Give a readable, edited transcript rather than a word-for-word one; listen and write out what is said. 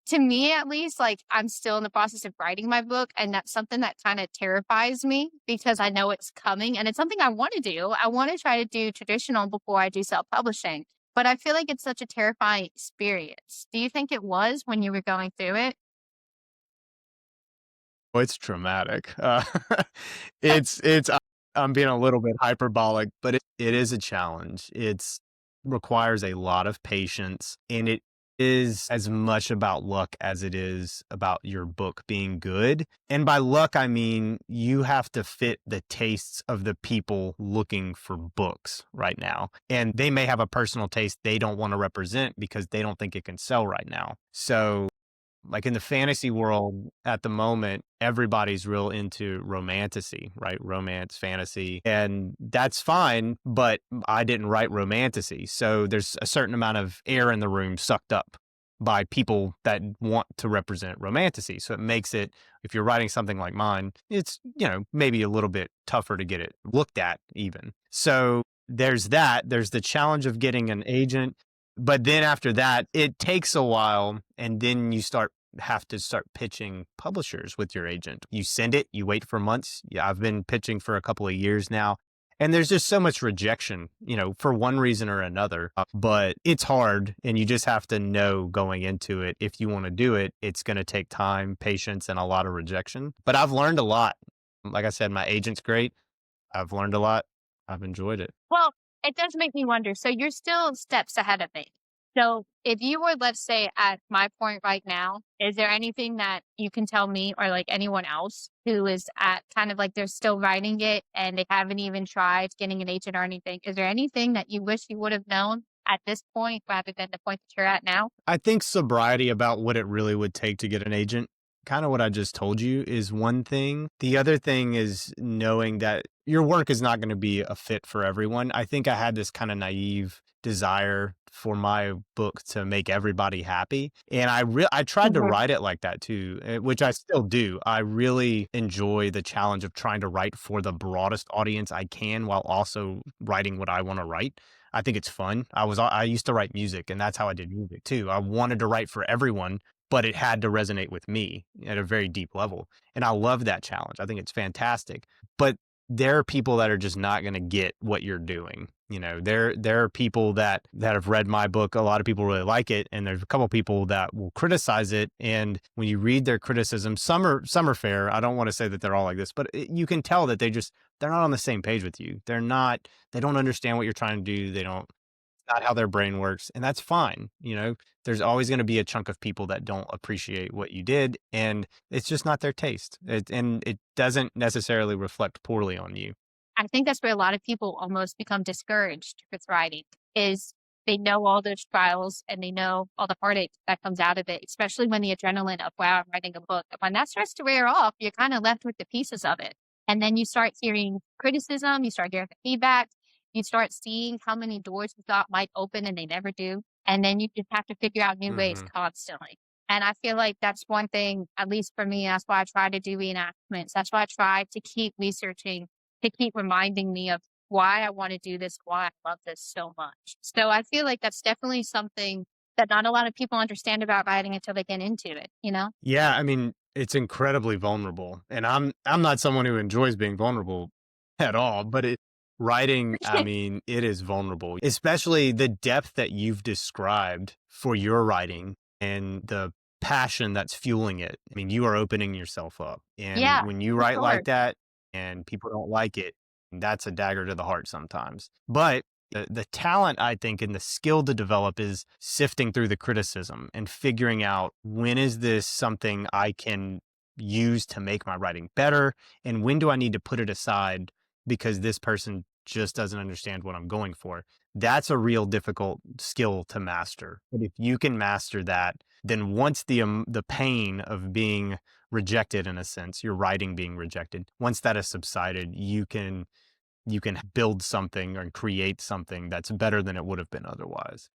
to me at least, like, I'm still in the process of writing my book, and that's something that kinda terrifies me because I know it's coming, and it's something I wanna do. I wanna try to do traditional before I do self-publishing, but I feel like it's such a terrifying experience. Do you think it was when you were going through it? Well, it's traumatic. I'm being a little bit hyperbolic, but it is a challenge. It's requires a lot of patience, and it is as much about luck as it is about your book being good. And by luck, I mean you have to fit the tastes of the people looking for books right now. And they may have a personal taste they don't want to represent because they don't think it can sell right now. So like in the fantasy world at the moment, everybody's real into romantasy, right? Romance, fantasy, and that's fine. But I didn't write romantasy. So there's a certain amount of air in the room sucked up by people that want to represent romantasy. So it makes it, if you're writing something like mine, it's, maybe a little bit tougher to get it looked at even. So there's that. There's the challenge of getting an agent. But then after that, it takes a while, and then you have to start pitching publishers with your agent. You send it, you wait for months. Yeah, I've been pitching for a couple of years now. And there's just so much rejection, for one reason or another. But it's hard, and you just have to know going into it, if you want to do it, it's going to take time, patience, and a lot of rejection. But I've learned a lot. Like I said, my agent's great. I've learned a lot. I've enjoyed it. Well, it does make me wonder, so you're still steps ahead of me. So, if you were, let's say, at my point right now, is there anything that you can tell me or, like, anyone else who is at kind of like they're still writing it and they haven't even tried getting an agent or anything? Is there anything that you wish you would have known at this point rather than the point that you're at now? I think sobriety about what it really would take to get an agent, kind of what I just told you, is one thing. The other thing is knowing that your work is not going to be a fit for everyone. I think I had this kind of naive desire for my book to make everybody happy, and I tried to Mhm. write it like that too, which I still do. I really enjoy the challenge of trying to write for the broadest audience I can while also writing what I want to write. I think it's fun. I used to write music, and that's how I did music too. I wanted to write for everyone, but it had to resonate with me at a very deep level. And I love that challenge. I think it's fantastic. But there are people that are just not going to get what you're doing. There are people that have read my book. A lot of people really like it, and there's a couple people that will criticize it. And when you read their criticism, some are fair. I don't want to say that they're all like this, but you can tell that they're not on the same page with you. They don't understand what you're trying to do. They don't not how their brain works, and that's fine. There's always going to be a chunk of people that don't appreciate what you did, and it's just not their taste. And it doesn't necessarily reflect poorly on you. I think that's where a lot of people almost become discouraged with writing is they know all those trials and they know all the heartache that comes out of it, especially when the adrenaline of, wow, I'm writing a book. When that starts to wear off, you're kind of left with the pieces of it. And then you start hearing criticism, you start hearing the feedback, you start seeing how many doors you thought might open and they never do. And then you just have to figure out new ways Hmm. constantly. And I feel like that's one thing, at least for me, that's why I try to do reenactments. That's why I try to keep researching to keep reminding me of why I wanna do this, why I love this so much. So I feel like that's definitely something that not a lot of people understand about writing until they get into it, you know? Yeah, I mean, it's incredibly vulnerable, and I'm not someone who enjoys being vulnerable at all. But writing, I mean, it is vulnerable, especially the depth that you've described for your writing and the passion that's fueling it. I mean, you are opening yourself up, and Yeah, when you for write sure. like that and people don't like it, that's a dagger to the heart sometimes. But the talent, I think, and the skill to develop is sifting through the criticism and figuring out, when is this something I can use to make my writing better, and when do I need to put it aside because this person just doesn't understand what I'm going for. That's a real difficult skill to master. But if you can master that, then once the pain of being rejected, in a sense, your writing being rejected, once that has subsided, you can build something or create something that's better than it would have been otherwise.